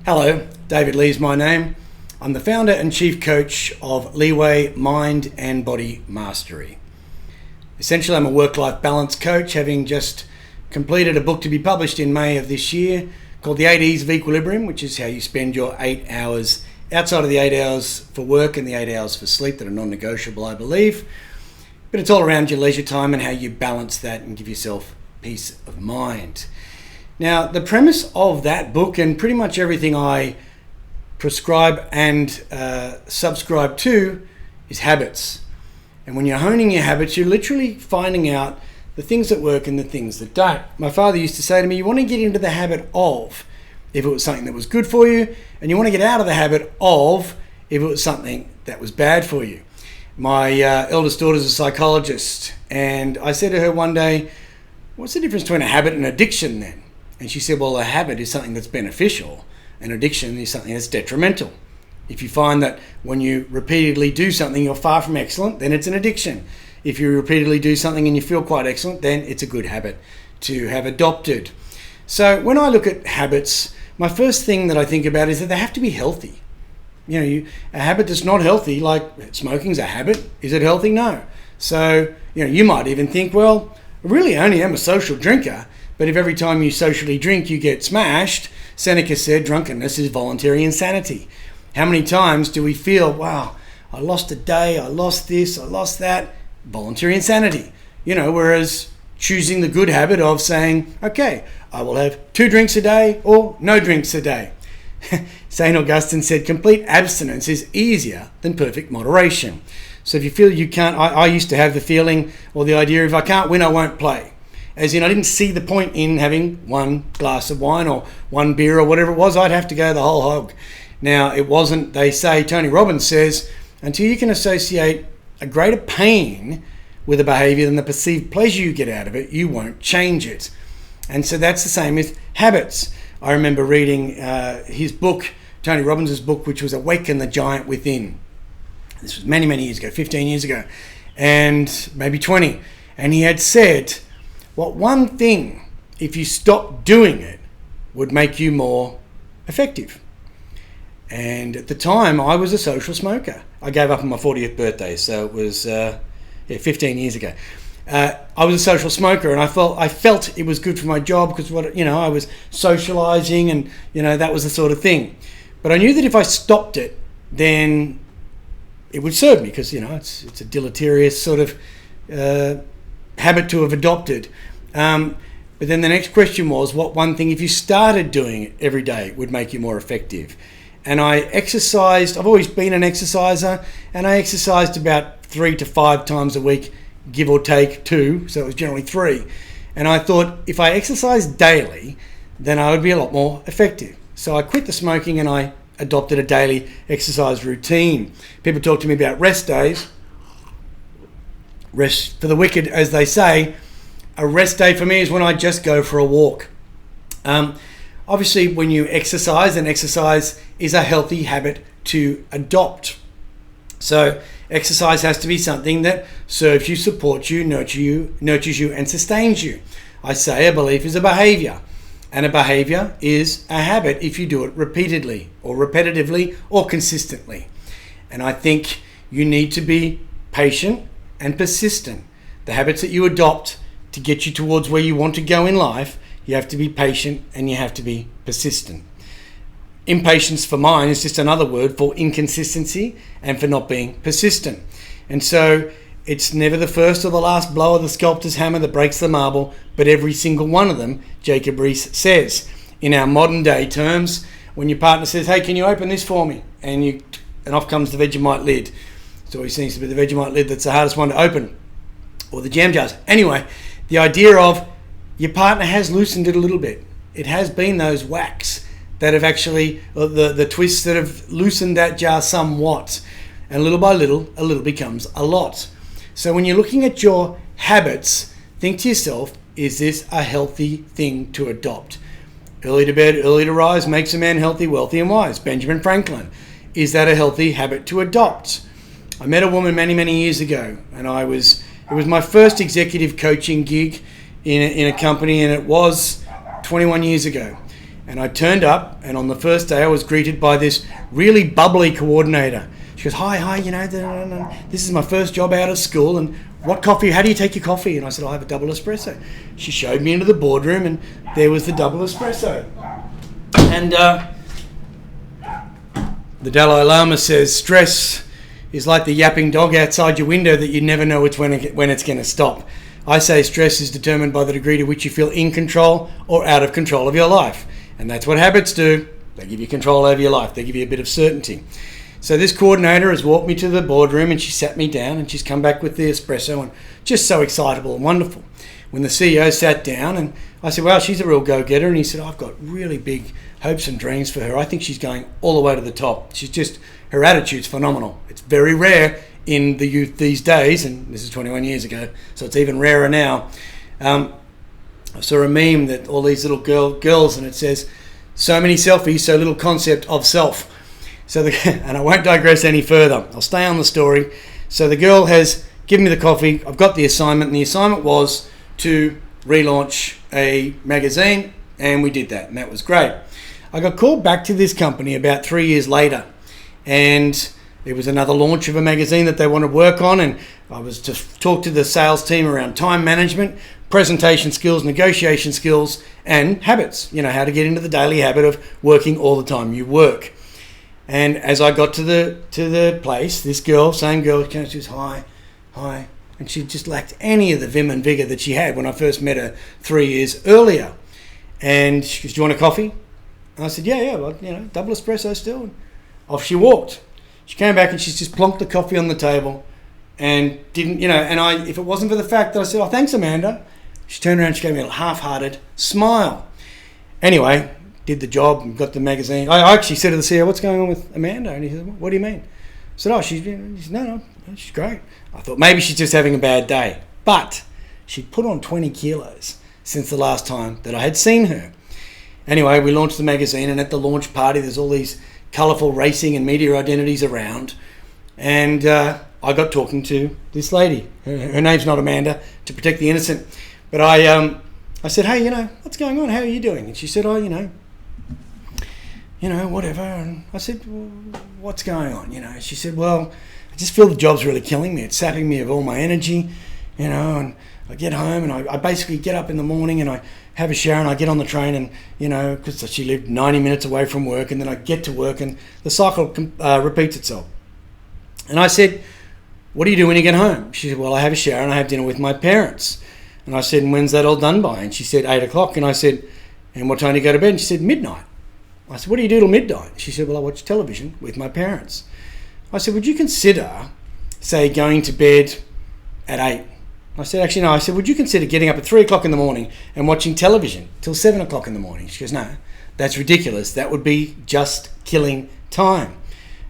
Hello, David Lee is my name. I'm the founder and chief coach of Leeway Mind and Body Mastery. Essentially, I'm a work-life balance coach, having just completed a book to be published in May of this year called The 8 E's of Equilibrium, which is how you spend your 8 hours outside of the 8 hours for work and the 8 hours for sleep that are non-negotiable, I believe. But it's all around your leisure time and how you balance that and give yourself peace of mind. Now, the premise of that book and pretty much everything I prescribe and subscribe to is habits. And when you're honing your habits, you're literally finding out the things that work and the things that don't. My father used to say to me, you want to get into the habit of if it was something that was good for you, and you want to get out of the habit of if it was something that was bad for you. My eldest daughter's a psychologist, and I said to her one day, what's the difference between a habit and addiction then? And she said, well, a habit is something that's beneficial, and addiction is something that's detrimental. If you find that when you repeatedly do something, you're far from excellent, then it's an addiction. If you repeatedly do something and you feel quite excellent, then it's a good habit to have adopted. So when I look at habits, my first thing that I think about is that they have to be healthy. A habit that's not healthy, like smoking's a habit, is it healthy? No. So, you might even think, well, I really only am a social drinker, but if every time you socially drink you get smashed, Seneca said drunkenness is voluntary insanity. How many times do we feel, wow, I lost a day, I lost this, I lost that? Voluntary insanity. Whereas choosing the good habit of saying, okay, I will have 2 drinks a day or no drinks a day. St. Augustine said complete abstinence is easier than perfect moderation. So if you feel you can't, I used to have the feeling or the idea, if I can't win, I won't play. As in, I didn't see the point in having 1 glass of wine or 1 beer or whatever it was. I'd have to go the whole hog. Now, it wasn't, they say, Tony Robbins says, until you can associate a greater pain with a behavior than the perceived pleasure you get out of it, you won't change it. And so that's the same with habits. I remember reading his book, Tony Robbins' book, which was Awaken the Giant Within. This was many, many years ago, 15 years ago, and maybe 20. And he had said, what one thing, if you stopped doing it, would make you more effective? And at the time, I was a social smoker. I gave up on my 40th birthday, so it was 15 years ago. I was a social smoker, and I felt it was good for my job because I was socializing, and that was the sort of thing. But I knew that if I stopped it, then it would serve me because it's a deleterious sort of habit to have adopted. But then the next question was, what one thing, if you started doing it every day, would make you more effective? And I exercised. I've always been an exerciser, and I exercised about 3 to 5 times a week, give or take 2, so it was generally 3. And I thought, if I exercised daily, then I would be a lot more effective. So I quit the smoking and I adopted a daily exercise routine. People talk to me about rest days. Rest for the wicked, as they say. A rest day for me is when I just go for a walk. Obviously, when you exercise, and exercise is a healthy habit to adopt. So exercise has to be something that serves you, supports you, nurtures you, and sustains you. I say a belief is a behavior, and a behavior is a habit if you do it repeatedly or repetitively or consistently. And I think you need to be patient and persistent. The habits that you adopt to get you towards where you want to go in life, you have to be patient and you have to be persistent. Impatience for mine is just another word for inconsistency and for not being persistent. And so it's never the first or the last blow of the sculptor's hammer that breaks the marble, but every single one of them, Jacob Riis says. In our modern day terms, when your partner says, hey, can you open this for me? And off comes the Vegemite lid. So it seems to be the Vegemite lid that's the hardest one to open, or the jam jars. Anyway, the idea of your partner has loosened it a little bit. It has been those whacks that have actually, the twists that have loosened that jar somewhat. And little by little, a little becomes a lot. So when you're looking at your habits, think to yourself, is this a healthy thing to adopt? Early to bed, early to rise makes a man healthy, wealthy and wise. Benjamin Franklin. Is that a healthy habit to adopt? I met a woman many, many years ago, and it was my first executive coaching gig in a company, and it was 21 years ago. And I turned up, and on the first day I was greeted by this really bubbly coordinator. She goes, hi, this is my first job out of school, and how do you take your coffee? And I said, I have a double espresso. She showed me into the boardroom, and there was the double espresso. And the Dalai Lama says, stress is like the yapping dog outside your window that you never know when it's going to stop. I say stress is determined by the degree to which you feel in control or out of control of your life. And that's what habits do. They give you control over your life. They give you a bit of certainty. So this coordinator has walked me to the boardroom, and she sat me down, and she's come back with the espresso, and just so excitable and wonderful. When the CEO sat down, and I said, well, she's a real go-getter. And he said, I've got really big hopes and dreams for her. I think she's going all the way to the top. Her attitude's phenomenal. It's very rare in the youth these days, and this is 21 years ago, so it's even rarer now. I saw a meme that all these little girls, and it says, so many selfies, so little concept of self. And I won't digress any further. I'll stay on the story. So the girl has given me the coffee. I've got the assignment, and the assignment was to relaunch a magazine, and we did that, and that was great. I got called back to this company about 3 years later, and there was another launch of a magazine that they wanted to work on, and I was to talk to the sales team around time management, presentation skills, negotiation skills, and habits. How to get into the daily habit of working all the time you work. And as I got to the place, this girl, same girl, she says, hi, and she just lacked any of the vim and vigor that she had when I first met her 3 years earlier. And she goes, do you want a coffee? And I said, yeah, well, double espresso still. And off she walked. She came back, and she's just plonked the coffee on the table, and didn't, and if it wasn't for the fact that I said, oh, thanks, Amanda, she turned around and she gave me a half-hearted smile. Anyway, did the job and got the magazine. I actually said to the CEO, what's going on with Amanda? And he said, what do you mean? I said, oh, no, she's great. I thought maybe she's just having a bad day. But she'd put on 20 kilos since the last time that I had seen her. Anyway, we launched the magazine, and at the launch party, there's all these colourful racing and media identities around. And I got talking to this lady. Her name's not Amanda, to protect the innocent. But I said, hey, what's going on? How are you doing? And she said, oh, whatever. And I said, well, what's going on? She said, well, I just feel the job's really killing me. It's sapping me of all my energy, and I get home, and I basically get up in the morning, and I have a shower, and I get on the train, and, because she lived 90 minutes away from work, and then I get to work, and the cycle repeats itself. And I said, what do you do when you get home? She said, well, I have a shower, and I have dinner with my parents. And I said, and when's that all done by? And she said, 8 o'clock. And I said, and what time do you go to bed? And she said, midnight. I said, what do you do till midnight? She said, well, I watch television with my parents. I said, would you consider, say, going to bed at 8? I said, actually, no. I said, would you consider getting up at 3 o'clock in the morning and watching television till 7 o'clock in the morning? She goes, no, that's ridiculous. That would be just killing time.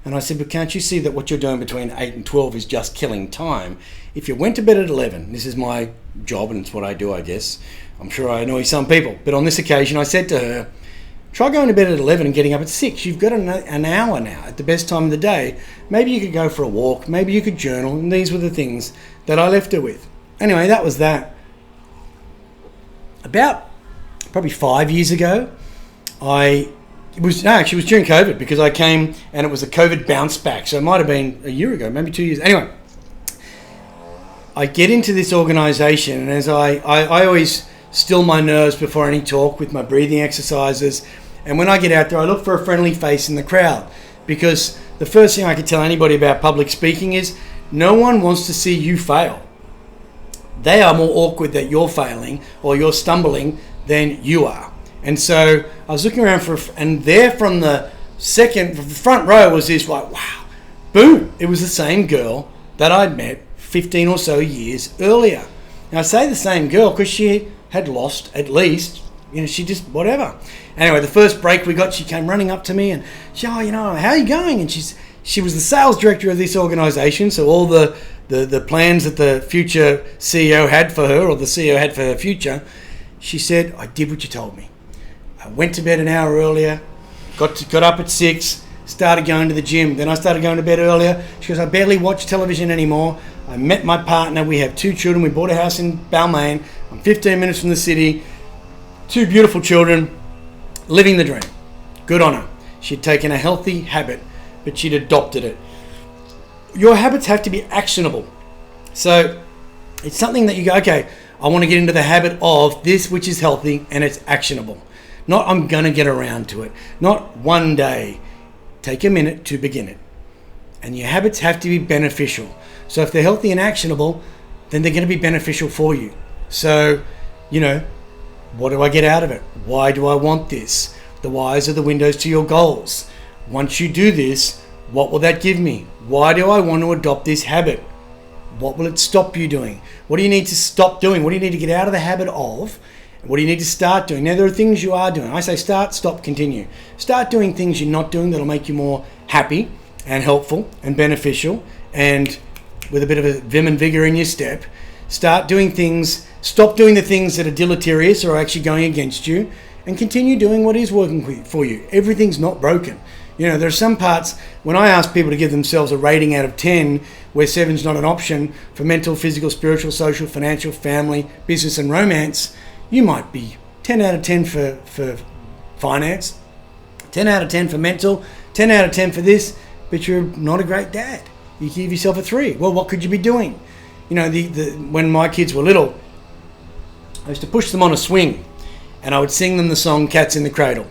And I said, but can't you see that what you're doing between 8 and 12 is just killing time? If you went to bed at 11, this is my job and it's what I do, I guess. I'm sure I annoy some people. But on this occasion, I said to her, try going to bed at 11 and getting up at 6. You've got an hour now at the best time of the day. Maybe you could go for a walk. Maybe you could journal. And these were the things that I left her with. Anyway, that was that. About probably 5 years ago, it was during COVID, because I came and it was a COVID bounce back. So it might have been a year ago, maybe 2 years. Anyway, I get into this organisation, and as I always still my nerves before any talk with my breathing exercises. And when I get out there, I look for a friendly face in the crowd, because the first thing I can tell anybody about public speaking is no one wants to see you fail. They are more awkward that you're failing or you're stumbling than you are. And so I was looking around and there from the front row was this like, wow, boom. It was the same girl that I'd met 15 or so years earlier. Now I say the same girl because she had lost at least, she just, whatever. Anyway, the first break we got, she came running up to me and she, how are you going? And she was the sales director of this organization. So all the plans that the future CEO had for her, or the CEO had for her future, she said, I did what you told me. I went to bed an hour earlier, got up at 6, started going to the gym. Then I started going to bed earlier. She goes, I barely watch television anymore. I met my partner. We have 2 children. We bought a house in Balmain. I'm 15 minutes from the city. 2 beautiful children. living the dream. Good on her. She'd taken a healthy habit, but she'd adopted it. Your habits have to be actionable. So it's something that you go, okay, I want to get into the habit of this which is healthy and it's actionable. Not I'm going to get around to it. Not one day. Take a minute to begin it. And your habits have to be beneficial. So if they're healthy and actionable, then they're going to be beneficial for you. So, what do I get out of it? Why do I want this? The whys are the windows to your goals. Once you do this, what will that give me? Why do I want to adopt this habit? What will it stop you doing? What do you need to stop doing? What do you need to get out of the habit of? What do you need to start doing? Now, there are things you are doing. I say start, stop, continue. Start doing things you're not doing that'll make you more happy and helpful and beneficial and with a bit of a vim and vigor in your step. Start doing things, stop doing the things that are deleterious or are actually going against you, and continue doing what is working for you. Everything's not broken. There are some parts, when I ask people to give themselves a rating out of 10, where 7's not an option for mental, physical, spiritual, social, financial, family, business and romance, you might be 10 out of 10 for finance, 10 out of 10 for mental, 10 out of 10 for this, but you're not a great dad. You give yourself a 3. Well, what could you be doing? When my kids were little, I used to push them on a swing and I would sing them the song Cats in the Cradle.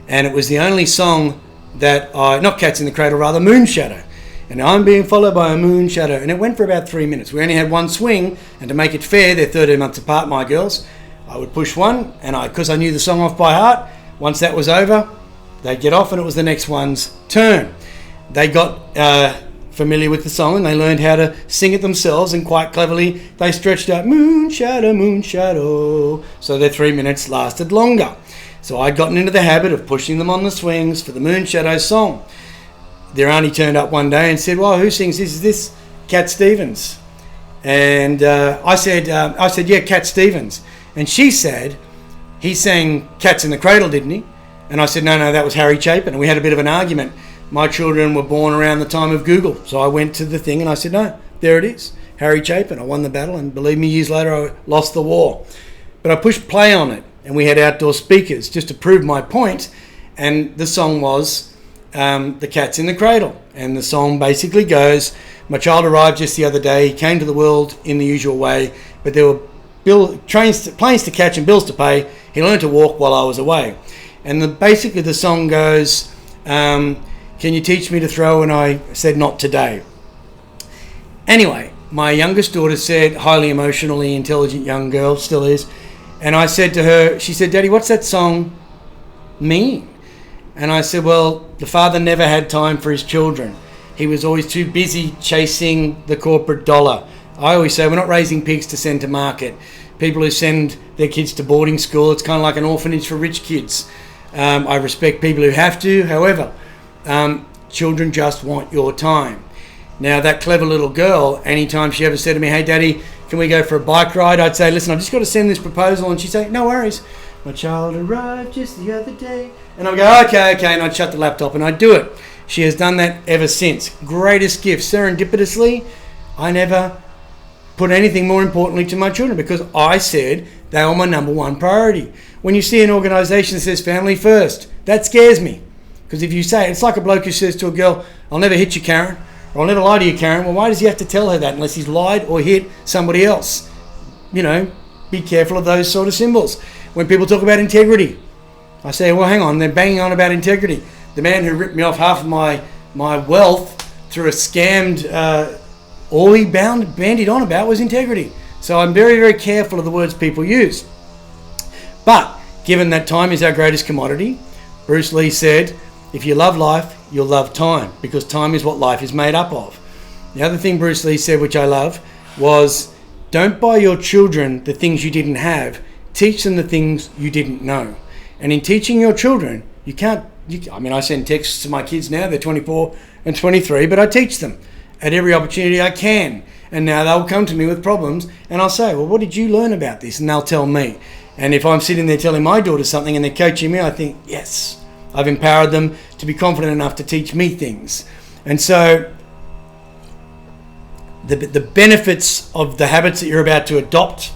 And it was the only song that not Cats in the Cradle, rather Moon Shadow. And I'm being followed by a moon shadow. And it went for about 3 minutes. We only had one swing, and to make it fair, they're 13 months apart, my girls. I would push one, and because I knew the song off by heart, once that was over, they'd get off and it was the next one's turn. They got familiar with the song and they learned how to sing it themselves, and quite cleverly they stretched out moon shadow, so their 3 minutes lasted longer. So I'd gotten into the habit of pushing them on the swings for the moon shadow song. Their auntie turned up one day and said, well, who sings this? Is this Cat Stevens? And I said, yeah, Cat Stevens. And she said, he sang Cats in the Cradle, didn't he? And I said, no, that was Harry Chapin. And we had a bit of an argument. My children were born around the time of Google. So I went to the thing and I said, no, there it is. Harry Chapin. I won the battle, and believe me, years later I lost the war. But I pushed play on it, and we had outdoor speakers just to prove my point. And the song was The Cat's in the Cradle. And the song basically goes, my child arrived just the other day. He came to the world in the usual way, but there were planes to catch and bills to pay. He learned to walk while I was away. And basically the song goes, can you teach me to throw? And I said, not today. Anyway, my youngest daughter said, highly emotionally intelligent young girl, still is. And I said to her, she said, Daddy, what's that song mean? And I said, well, the father never had time for his children. He was always too busy chasing the corporate dollar. I always say we're not raising pigs to send to market. People who send their kids to boarding school, it's kind of like an orphanage for rich kids. I respect people who have to. However, children just want your time. Now, that clever little girl, anytime she ever said to me, hey, Daddy, can we go for a bike ride? I'd say, listen, I've just got to send this proposal. And she'd say, no worries. My child arrived just the other day. And I'd go, okay. And I'd shut the laptop and I'd do it. She has done that ever since. Greatest gift. Serendipitously, I never put anything more importantly to my children because I said they were my number one priority. When you see an organisation that says family first, that scares me. Because if you say, it's like a bloke who says to a girl, I'll never hit you, Karen, or I'll never lie to you, Karen. Well, why does he have to tell her that unless he's lied or hit somebody else? Be careful of those sort of symbols. When people talk about integrity, I say, well, hang on, they're banging on about integrity. The man who ripped me off half of my wealth through a scammed, all he bandied on about was integrity. So I'm very, very careful of the words people use. But given that time is our greatest commodity, Bruce Lee said, if you love life, you'll love time, because time is what life is made up of. The other thing Bruce Lee said, which I love, was don't buy your children the things you didn't have, teach them the things you didn't know. And in teaching your children, I send texts to my kids now, they're 24 and 23, but I teach them at every opportunity I can. And now they'll come to me with problems and I'll say, well, what did you learn about this? And they'll tell me. And if I'm sitting there telling my daughter something and they're coaching me, I think, yes, I've empowered them to be confident enough to teach me things. And so the benefits of the habits that you're about to adopt,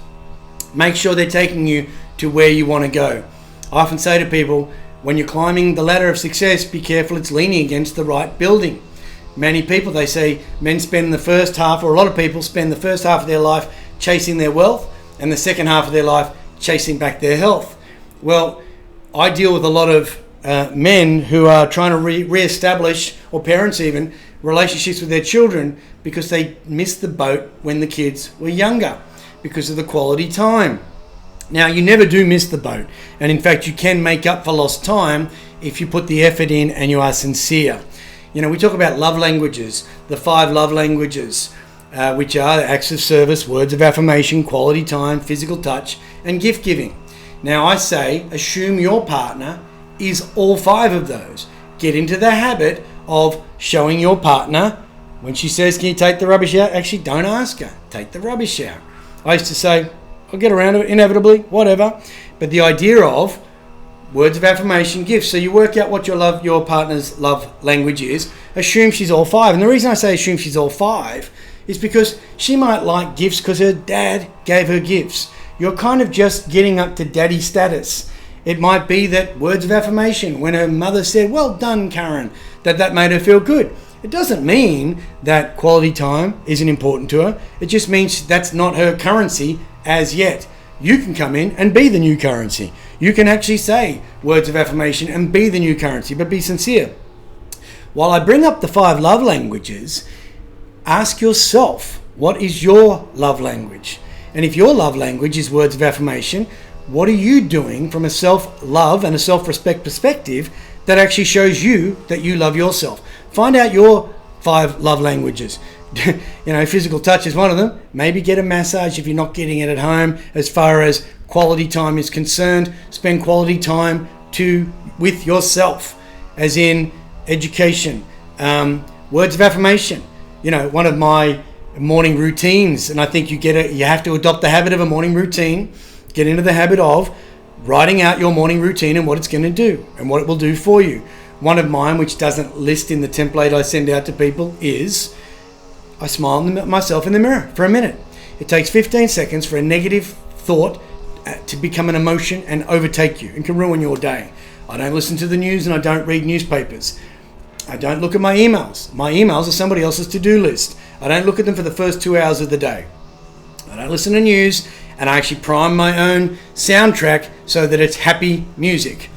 make sure they're taking you to where you want to go. I often say to people, When you're climbing the ladder of success, be careful it's leaning against the right building. Many people, they say men spend the first half, or a lot of people spend the first half of their life chasing their wealth and the second half of their life chasing back their health. Well, I deal with a lot of men who are trying to re-establish, or parents even, relationships with their children because they missed the boat when the kids were younger because of the quality time. Now, you never do miss the boat, and in fact you can make up for lost time if you put the effort in and you are sincere. You know, we talk about love languages, the 5 love languages, which are acts of service, words of affirmation, quality time, physical touch, and gift giving. Now, I say assume your partner is all 5 of those. Get into the habit of showing your partner, when she says, can you take the rubbish out? Actually, don't ask her. Take the rubbish out. I used to say, I'll get around to it inevitably, whatever. But the idea of words of affirmation, gifts. So you work out what your partner's love language is. Assume she's all 5. And the reason I say assume she's all 5 is because she might like gifts because her dad gave her gifts. You're kind of just getting up to daddy status. It might be that words of affirmation, when her mother said, well done, Karen, that made her feel good. It doesn't mean that quality time isn't important to her. It just means that's not her currency as yet. You can come in and be the new currency. You can actually say words of affirmation and be the new currency, but be sincere. While I bring up the 5 love languages, ask yourself, what is your love language? And if your love language is words of affirmation, what are you doing from a self-love and a self-respect perspective that actually shows you that you love yourself? Find out your 5 love languages. Physical touch is one of them. Maybe get a massage if you're not getting it at home. As far as quality time is concerned, spend quality time with yourself, as in education, words of affirmation. One of my morning routines, and I think you have to adopt the habit of a morning routine. Get into the habit of writing out your morning routine and what it's going to do and what it will do for you. One of mine, which doesn't list in the template I send out to people, is I smile at myself in the mirror for a minute. It takes 15 seconds for a negative thought to become an emotion and overtake you and can ruin your day. I don't listen to the news and I don't read newspapers. I don't look at my emails. My emails are somebody else's to-do list. I don't look at them for the first 2 hours of the day. I don't listen to news, and I actually prime my own soundtrack so that it's happy music.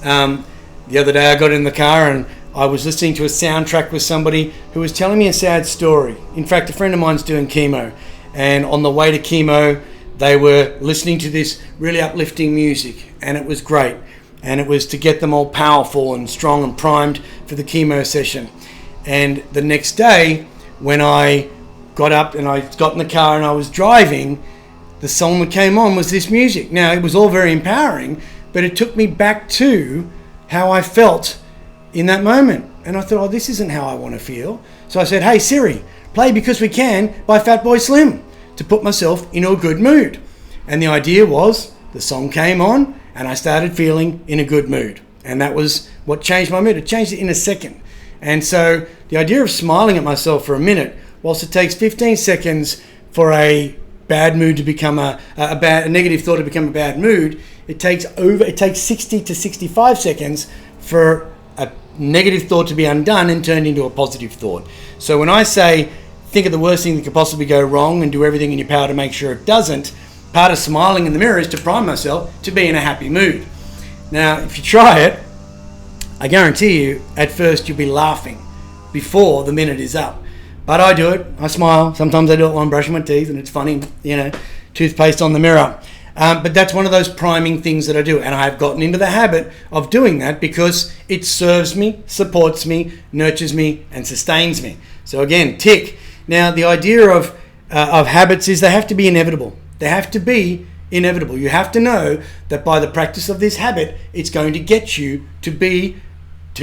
The other day I got in the car and I was listening to a soundtrack with somebody who was telling me a sad story. In fact, a friend of mine's doing chemo, and on the way to chemo they were listening to this really uplifting music, and it was great. And it was to get them all powerful and strong and primed for the chemo session. And the next day, when I got up and I got in the car and I was driving, the song that came on was this music. Now, it was all very empowering, but it took me back to how I felt in that moment. And I thought, this isn't how I want to feel. So I said, hey Siri, play Because We Can by Fatboy Slim, to put myself into a good mood. And the idea was, the song came on and I started feeling in a good mood. And that was what changed my mood. It changed it in a second. And so the idea of smiling at myself for a minute, whilst it takes 15 seconds for a bad mood to become a negative thought to become a bad mood, it takes 60 to 65 seconds for a negative thought to be undone and turned into a positive thought. So when I say think of the worst thing that could possibly go wrong and do everything in your power to make sure it doesn't, part of smiling in the mirror is to prime myself to be in a happy mood. Now, if you try it, I guarantee you at first you'll be laughing before the minute is up. But I do it. I smile. Sometimes I do it while I'm brushing my teeth, and it's funny, toothpaste on the mirror. But that's one of those priming things that I do. And I've gotten into the habit of doing that because it serves me, supports me, nurtures me, and sustains me. So again, tick. Now, the idea of habits is they have to be inevitable. They have to be inevitable. You have to know that by the practice of this habit, it's going to get you to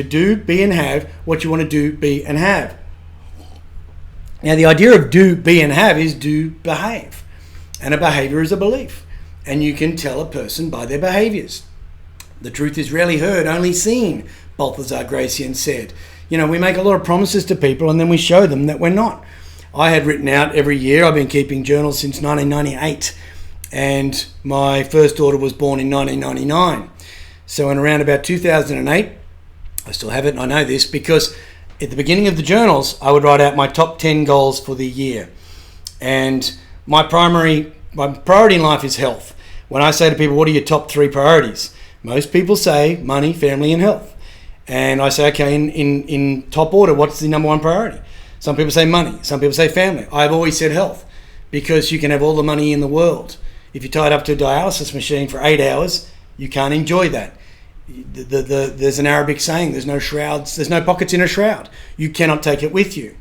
do, be, and have what you want to do, be, and have. Now, the idea of do, be, and have is do, behave. And a behavior is a belief. And you can tell a person by their behaviors. The truth is rarely heard, only seen, Balthazar Gracian said. We make a lot of promises to people and then we show them that we're not. I had written out every year, I've been keeping journals since 1998, and my first daughter was born in 1999. So in around about 2008, I still have it, and I know this because at the beginning of the journals, I would write out my top 10 goals for the year. And my priority in life is health. When I say to people, what are your top 3 priorities? Most people say money, family, and health. And I say, okay, in top order, what's the number 1 priority? Some people say money, some people say family. I've always said health, because you can have all the money in the world. If you're tied up to a dialysis machine for 8 hours, you can't enjoy that. There's an Arabic saying, there's no shrouds, there's no pockets in a shroud. You cannot take it with you.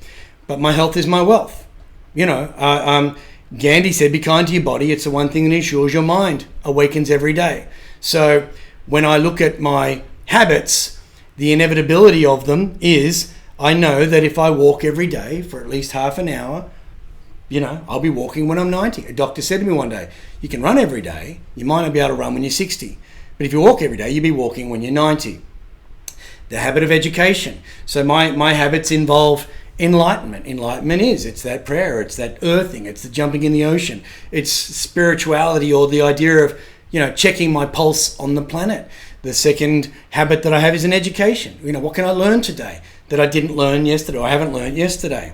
But my health is my wealth. Gandhi said, be kind to your body. It's the one thing that ensures your mind awakens every day. So when I look at my habits, the inevitability of them is I know that if I walk every day for at least half an hour, I'll be walking when I'm 90. A doctor said to me one day, you can run every day. You might not be able to run when you're 60. But if you walk every day, you'll be walking when you're 90. The habit of education. So my habits involve enlightenment. Enlightenment it's that prayer, it's that earthing, it's the jumping in the ocean. It's spirituality, or the idea of, checking my pulse on the planet. The second habit that I have is an education. What can I learn today that I didn't learn yesterday, or I haven't learned yesterday?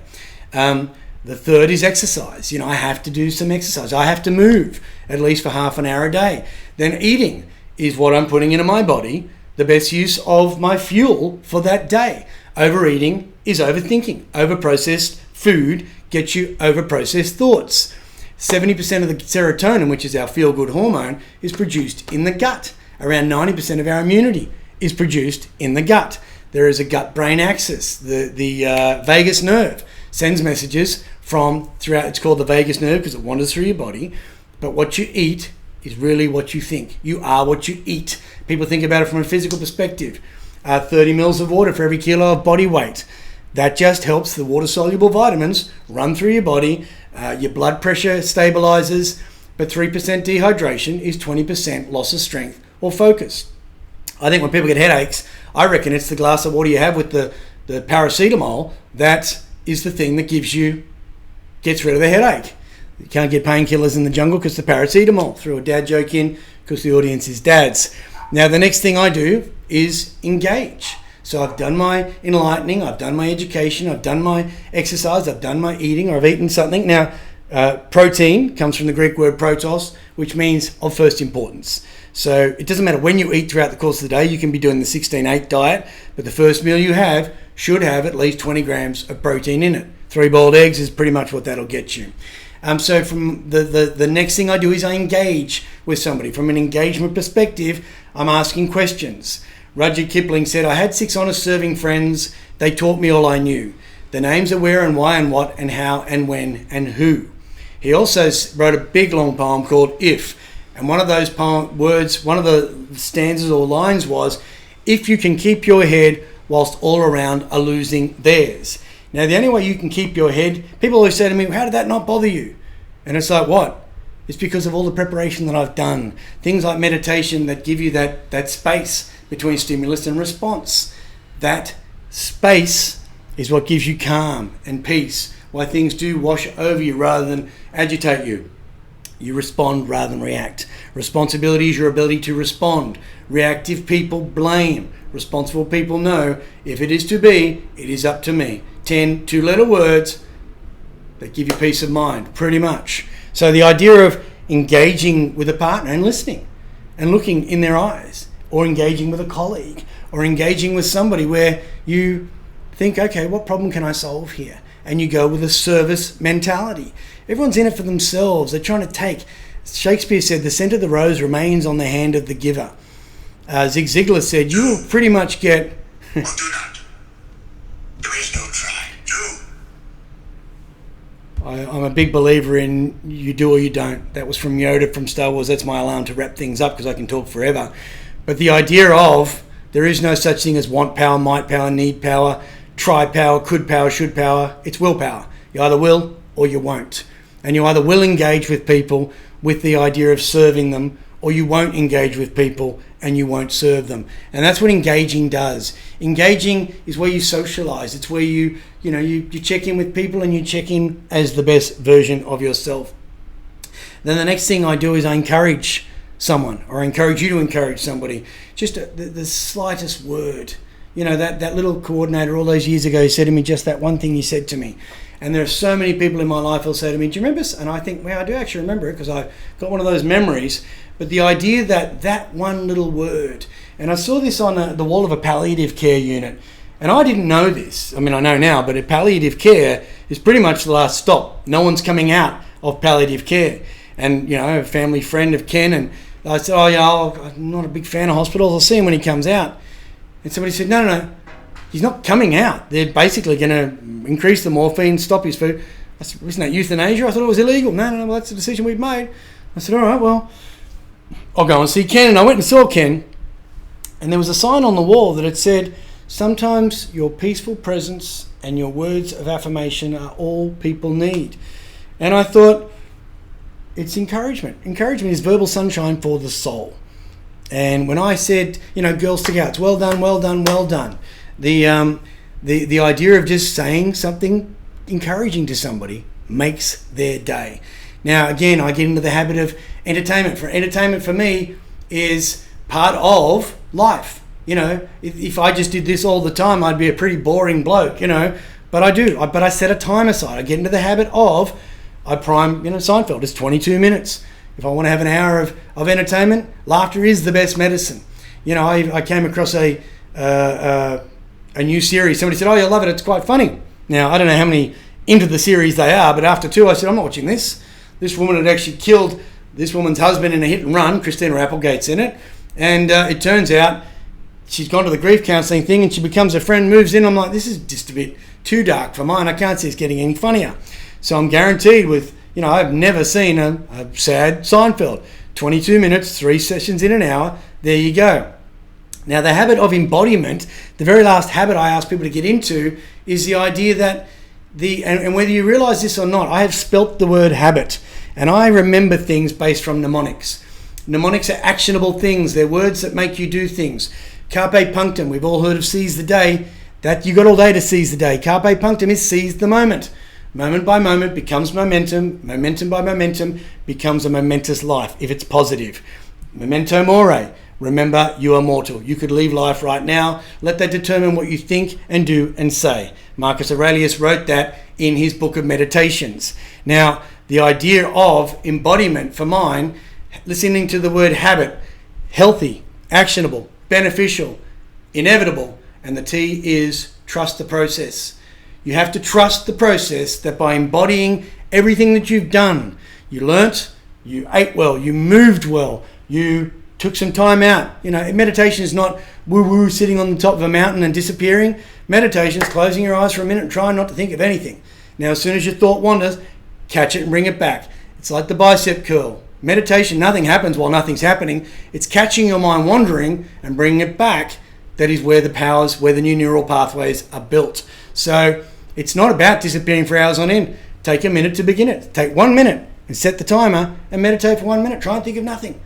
The third is exercise. I have to do some exercise. I have to move at least for half an hour a day. Then eating is what I'm putting into my body, the best use of my fuel for that day. Overeating is overthinking. Overprocessed food gets you overprocessed thoughts. 70% of the serotonin, which is our feel-good hormone, is produced in the gut. Around 90% of our immunity is produced in the gut. There is a gut-brain axis. The vagus nerve sends messages from throughout. It's called the vagus nerve because it wanders through your body. But what you eat is really what you think. You are what you eat. People think about it from a physical perspective. 30 mils of water for every kilo of body weight. That just helps the water-soluble vitamins run through your body. Your blood pressure stabilizes, but 3% dehydration is 20% loss of strength or focus. I think when people get headaches, I reckon it's the glass of water you have with the paracetamol that is the thing that gets rid of the headache. You can't get painkillers in the jungle because the paracetamol. Threw a dad joke in because the audience is dads. Now, the next thing I do is engage. So I've done my enlightening, I've done my education, I've done my exercise, I've done my eating, or I've eaten something. Now, protein comes from the Greek word protos, which means of first importance. So it doesn't matter when you eat throughout the course of the day. You can be doing the 16-8 diet, but the first meal you have should have at least 20 grams of protein in it. 3 boiled eggs is pretty much what that'll get you. So from the next thing I do is I engage with somebody. From an engagement perspective, I'm asking questions. Rudyard Kipling said, I had 6 honest serving friends. They taught me all I knew. The names of where and why and what and how and when and who. He also wrote a big long poem called If. And one of those words, one of the stanzas or lines was, if you can keep your head whilst all around are losing theirs. Now, the only way you can keep your head, people always say to me, how did that not bother you? And it's like, what? It's because of all the preparation that I've done. Things like meditation that give you that space between stimulus and response. That space is what gives you calm and peace, why things do wash over you rather than agitate you. You respond rather than react. Responsibility is your ability to respond. Reactive people blame. Responsible people know, if it is to be, it is up to me. 10 two-letter words that give you peace of mind, pretty much. So the idea of engaging with a partner and listening and looking in their eyes, or engaging with a colleague, or engaging with somebody where you think, okay, what problem can I solve here? And you go with a service mentality. Everyone's in it for themselves. They're trying to take. Shakespeare said, the scent of the rose remains on the hand of the giver. Zig Ziglar said, you will pretty much get... Or do not. There is no try. Do. I'm a big believer in you do or you don't. That was from Yoda from Star Wars. That's my alarm to wrap things up because I can talk forever. But the idea of there is no such thing as want power, might power, need power, try power, could power, should power. It's willpower. You either will or you won't. And you either will engage with people with the idea of serving them, or you won't engage with people and you won't serve them. And that's what engaging does. Engaging is where you socialize. It's where you check in with people and you check in as the best version of yourself. Then the next thing I do is I encourage someone, or I encourage you to encourage somebody. Just the slightest word. You know, that little coordinator all those years ago said to me just that one thing he said to me. And there are so many people in my life who'll say to me, do you remember? And I think, well, I do actually remember it because I've got one of those memories. But the idea that one little word, and I saw this on the wall of a palliative care unit, and I didn't know this. I mean, I know now, but palliative care is pretty much the last stop. No one's coming out of palliative care. And, you know, a family friend of Ken, and I said, I'm not a big fan of hospitals. I'll see him when he comes out. And somebody said, no, he's not coming out. They're basically going to increase the morphine, stop his food. I said, isn't that euthanasia? I thought it was illegal. No, well, that's the decision we've made. I said, all right, well, I'll go and see Ken. And I went and saw Ken, and there was a sign on the wall that had said, sometimes your peaceful presence and your words of affirmation are all people need. And I thought, it's encouragement. Encouragement is verbal sunshine for the soul. And when I said, you know, Girl Scouts, well done, well done, well done. The idea of just saying something encouraging to somebody makes their day. Now, again, I get into the habit of entertainment. Entertainment for me is part of life. You know, if I just did this all the time, I'd be a pretty boring bloke, you know. But I do. But I set a time aside. I get into the habit of, I prime, you know, Seinfeld, it's 22 minutes. If I want to have an hour of entertainment, laughter is the best medicine. You know, I came across a new series. Somebody said, oh, you'll love it. It's quite funny. Now, I don't know how many into the series they are, but after 2, I said, I'm not watching this. This woman had actually killed this woman's husband in a hit and run. Christina Applegate's in it. And it turns out she's gone to the grief counselling thing and she becomes a friend, moves in. I'm like, this is just a bit too dark for mine. I can't see it's getting any funnier. So I'm guaranteed with, you know, I've never seen a sad Seinfeld. 22 minutes, 3 sessions in an hour. There you go. Now, the habit of embodiment, the very last habit I ask people to get into is the idea that and whether you realize this or not, I have spelt the word habit, and I remember things based from mnemonics. Mnemonics are actionable things. They're words that make you do things. Carpe punctum, we've all heard of seize the day. That you got all day to seize the day. Carpe punctum is seize the moment. Moment by moment becomes momentum. Momentum by momentum becomes a momentous life if it's positive. Memento mori. Remember, you are mortal. You could leave life right now. Let that determine what you think and do and say. Marcus Aurelius wrote that in his book of Meditations. Now, the idea of embodiment for mine, listening to the word habit, healthy, actionable, beneficial, inevitable, and the T is trust the process. You have to trust the process that by embodying everything that you've done, you learnt, you ate well, you moved well, you took some time out. You know, meditation is not woo-woo sitting on the top of a mountain and disappearing. Meditation is closing your eyes for a minute and trying not to think of anything. Now, as soon as your thought wanders, catch it and bring it back. It's like the bicep curl. Meditation, nothing happens while nothing's happening. It's catching your mind wandering and bringing it back. That is where the powers, where the new neural pathways are built. So it's not about disappearing for hours on end. Take a minute to begin it. Take 1 minute and set the timer and meditate for 1 minute. Try and think of nothing.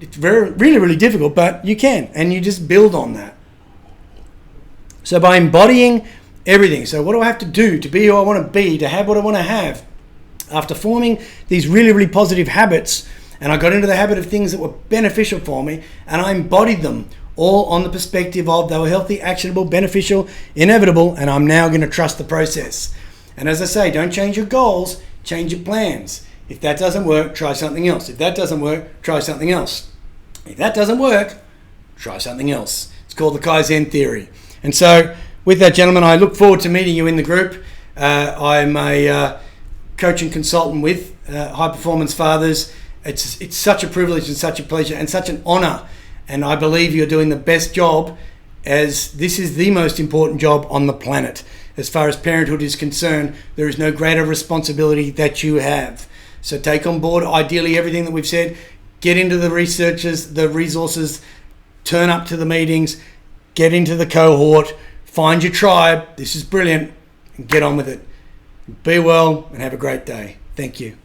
It's really difficult, but you can, and you just build on that. So by embodying everything, so what do I have to do to be who I want to be, to have what I want to have? After forming these really positive habits, and I got into the habit of things that were beneficial for me, and I embodied them all on the perspective of they were healthy, actionable, beneficial, inevitable, and I'm now going to trust the process. And as I say, don't change your goals, change your plans. If that doesn't work, try something else. If that doesn't work, try something else. If that doesn't work, try something else. It's called the Kaizen theory. And so with that, gentlemen, I look forward to meeting you in the group. I'm a coach and consultant with High Performance Fathers. It's such a privilege and such a pleasure and such an honor. And I believe you're doing the best job, as this is the most important job on the planet. As far as parenthood is concerned, there is no greater responsibility that you have. So take on board, ideally, everything that we've said. Get into the researches, the resources, turn up to the meetings, get into the cohort, find your tribe. This is brilliant, and get on with it. Be well and have a great day. Thank you.